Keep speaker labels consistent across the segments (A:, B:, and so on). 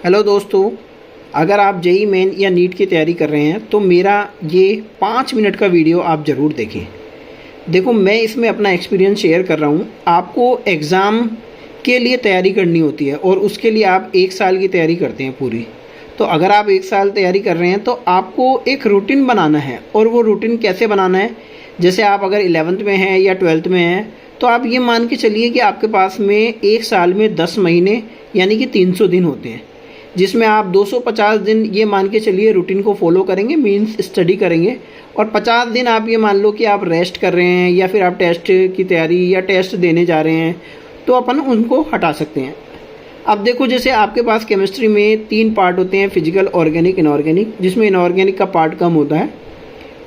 A: Hello दोस्तों, अगर आप जेईई मेन या नीट की तैयारी कर रहे हैं तो मेरा ये 5 मिनट का वीडियो आप ज़रूर देखें। देखो, मैं इसमें अपना एक्सपीरियंस शेयर कर रहा हूँ। आपको एग्ज़ाम के लिए तैयारी करनी होती है और उसके लिए आप 1 साल की तैयारी करते हैं पूरी। तो अगर आप 1 साल तैयारी कर रहे हैं तो आपको एक रूटीन बनाना है। और वो रूटीन कैसे बनाना है, जैसे आप अगर 11th में हैं या 12th में हैं तो आप ये मान के चलिए कि आपके पास में 1 साल में 10 महीने यानी कि 300 दिन होते हैं, जिसमें आप 250 दिन ये मान के चलिए रूटीन को फॉलो करेंगे, मीन्स स्टडी करेंगे। और 50 दिन आप ये मान लो कि आप रेस्ट कर रहे हैं या फिर आप टेस्ट की तैयारी या टेस्ट देने जा रहे हैं, तो अपन उनको हटा सकते हैं। अब देखो, जैसे आपके पास केमिस्ट्री में 3 पार्ट होते हैं, फिजिकल, ऑर्गेनिक, इनऑर्गेनिक, जिसमें इनऑर्गेनिक का पार्ट कम होता है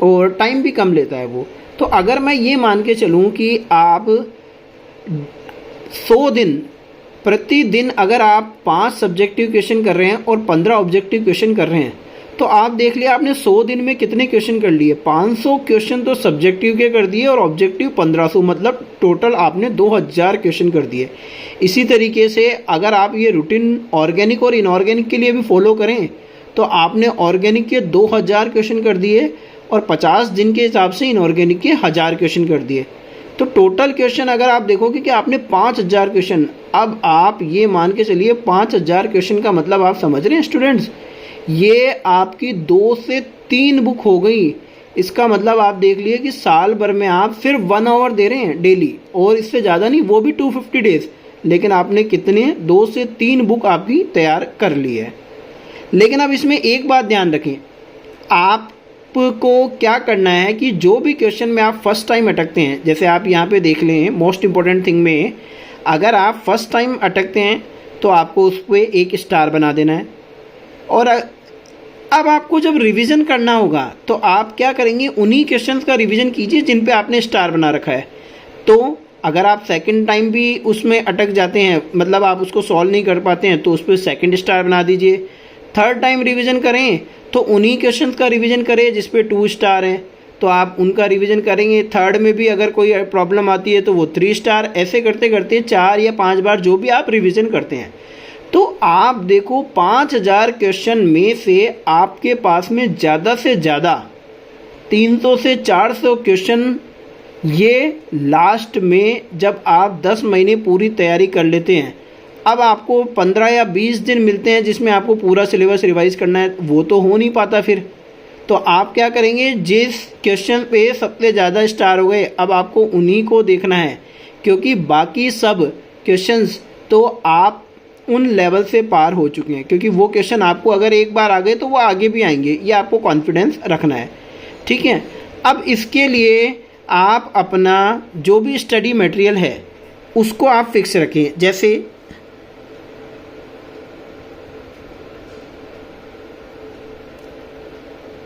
A: और टाइम भी कम लेता है वो। तो अगर मैं ये मान के चलूँ कि आप 100 दिन प्रतिदिन अगर आप 5 सब्जेक्टिव क्वेश्चन कर रहे हैं और 15 ऑब्जेक्टिव क्वेश्चन कर रहे हैं, तो आप देख लिया आपने 100 दिन में कितने क्वेश्चन कर लिए। 500 क्वेश्चन तो सब्जेक्टिव के कर दिए और ऑब्जेक्टिव 1500, मतलब टोटल आपने 2000 क्वेश्चन कर दिए। इसी तरीके से अगर आप ये रूटीन ऑर्गेनिक और इनऑर्गेनिक के लिए भी फॉलो करें तो आपने ऑर्गेनिक के 2000 क्वेश्चन कर दिए और 50 दिन के हिसाब से इनऑर्गेनिक के 1000 क्वेश्चन कर दिए। तो टोटल क्वेश्चन अगर आप देखोगे कि आपने 5000 क्वेश्चन, अब आप ये मान के चलिए 5000 क्वेश्चन का मतलब आप समझ रहे हैं स्टूडेंट्स, ये आपकी 2 से 3 बुक हो गई। इसका मतलब आप देख लिए कि साल भर में आप सिर्फ 1 आवर दे रहे हैं डेली, और इससे ज़्यादा नहीं, वो भी 250 डेज। लेकिन आपने कितने 2 से 3 बुक आपकी तैयार कर ली है। लेकिन अब इसमें एक बात ध्यान रखें, आप को क्या करना है कि जो भी क्वेश्चन में आप फर्स्ट टाइम अटकते हैं, जैसे आप यहाँ पे देख लें मोस्ट इंपॉर्टेंट थिंग में, अगर आप फर्स्ट टाइम अटकते हैं तो आपको उस पर 1 स्टार बना देना है। और अब आपको जब रिवीजन करना होगा तो आप क्या करेंगे, उन्हीं क्वेश्चंस का रिवीजन कीजिए जिन पे आपने स्टार बना रखा है। तो अगर आप सेकंड टाइम भी उसमें अटक जाते हैं, मतलब आप उसको सॉल्व नहीं कर पाते हैं, तो उस पर 2nd स्टार बना दीजिए। थर्ड टाइम रिवीजन करें तो उन्हीं क्वेश्चंस का रिवीजन करें जिस पे 2 स्टार हैं, तो आप उनका रिवीजन करेंगे। थर्ड में भी अगर कोई प्रॉब्लम आती है तो वो 3 स्टार, ऐसे करते करते 4 या 5 बार जो भी आप रिवीजन करते हैं। तो आप देखो 5000 क्वेश्चन में से आपके पास में ज़्यादा से ज़्यादा 300 से 400 क्वेश्चन ये लास्ट में जब आप 10 महीने पूरी तैयारी कर लेते हैं, अब आपको 15 या 20 दिन मिलते हैं जिसमें आपको पूरा सिलेबस रिवाइज करना है, वो तो हो नहीं पाता फिर। तो आप क्या करेंगे, जिस क्वेश्चन पे सबसे ज़्यादा स्टार हो गए अब आपको उन्हीं को देखना है, क्योंकि बाकी सब क्वेश्चंस तो आप उन लेवल से पार हो चुके हैं। क्योंकि वो क्वेश्चन आपको अगर एक बार आ गए तो वो आगे भी आएंगे, ये आपको कॉन्फिडेंस रखना है, ठीक है। अब इसके लिए आप अपना जो भी स्टडी मटेरियल है उसको आप फिक्स रखें। जैसे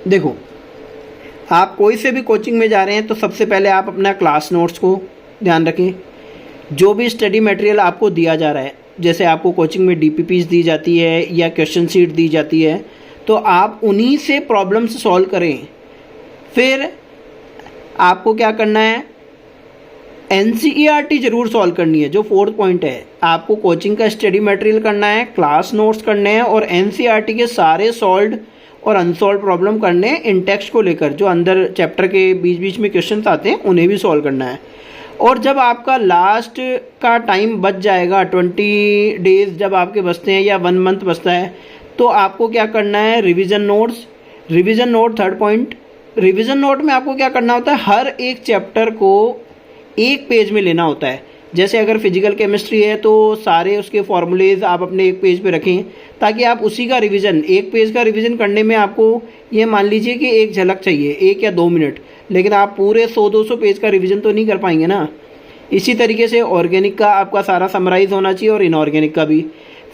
A: देखो, आप कोई से भी कोचिंग में जा रहे हैं तो सबसे पहले आप अपना क्लास नोट्स को ध्यान रखें। जो भी स्टडी मटेरियल आपको दिया जा रहा है, जैसे आपको कोचिंग में डीपीपीज दी जाती है या क्वेश्चन शीट दी जाती है, तो आप उन्हीं से प्रॉब्लम्स सॉल्व करें। फिर आपको क्या करना है, एनसीईआरटी जरूर सॉल्व करनी है, जो 4th पॉइंट है। आपको कोचिंग का स्टडी मटेरियल करना है, क्लास नोट्स करने हैं और एनसीईआरटी के सारे सॉल्व और अनसॉल्व प्रॉब्लम करने हैं इन टेक्स्ट को लेकर। जो अंदर चैप्टर के बीच बीच में क्वेश्चंस आते हैं उन्हें भी सॉल्व करना है। और जब आपका लास्ट का टाइम बच जाएगा, 20 डेज जब आपके बचते हैं या 1 मंथ बचता है, तो आपको क्या करना है, revision notes. Revision note 3rd point, revision note में आपको क्या करना होता है, हर एक चैप्टर को 1 पेज में लेना होता है। जैसे अगर फिजिकल केमिस्ट्री है तो सारे उसके फॉर्मूलेज आप अपने 1 पेज पे रखें, ताकि आप उसी का रिवीजन, 1 पेज का रिवीजन करने में आपको ये मान लीजिए कि 1 झलक चाहिए, 1 या 2 मिनट, लेकिन आप पूरे 100-200 पेज का रिवीजन तो नहीं कर पाएंगे ना। इसी तरीके से ऑर्गेनिक का आपका सारा समराइज होना चाहिए और इनऑर्गेनिक का भी।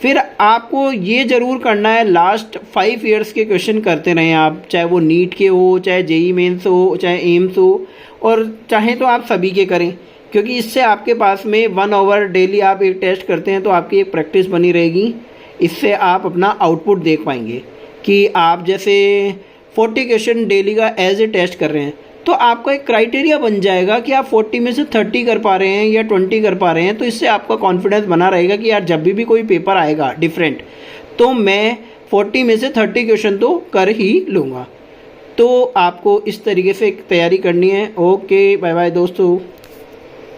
A: फिर आपको ये ज़रूर करना है, लास्ट 5 ईयर्स के क्वेश्चन करते रहें आप, चाहे वो नीट के हो, चाहे जेईई मेंस हो, चाहे एम्स हो, और चाहे तो आप सभी के करें। क्योंकि इससे आपके पास में 1 आवर डेली आप एक टेस्ट करते हैं तो आपकी एक प्रैक्टिस बनी रहेगी। इससे आप अपना आउटपुट देख पाएंगे कि आप जैसे 40 क्वेश्चन डेली का एज ए टेस्ट कर रहे हैं, तो आपका एक क्राइटेरिया बन जाएगा कि आप 40 में से 30 कर पा रहे हैं या 20 कर पा रहे हैं। तो इससे आपका कॉन्फिडेंस बना रहेगा कि यार जब भी कोई पेपर आएगा डिफरेंट, तो मैं 40 में से 30 क्वेश्चन तो कर ही लूँगा। तो आपको इस तरीके से तैयारी करनी है। ओके, बाय बाय दोस्तों।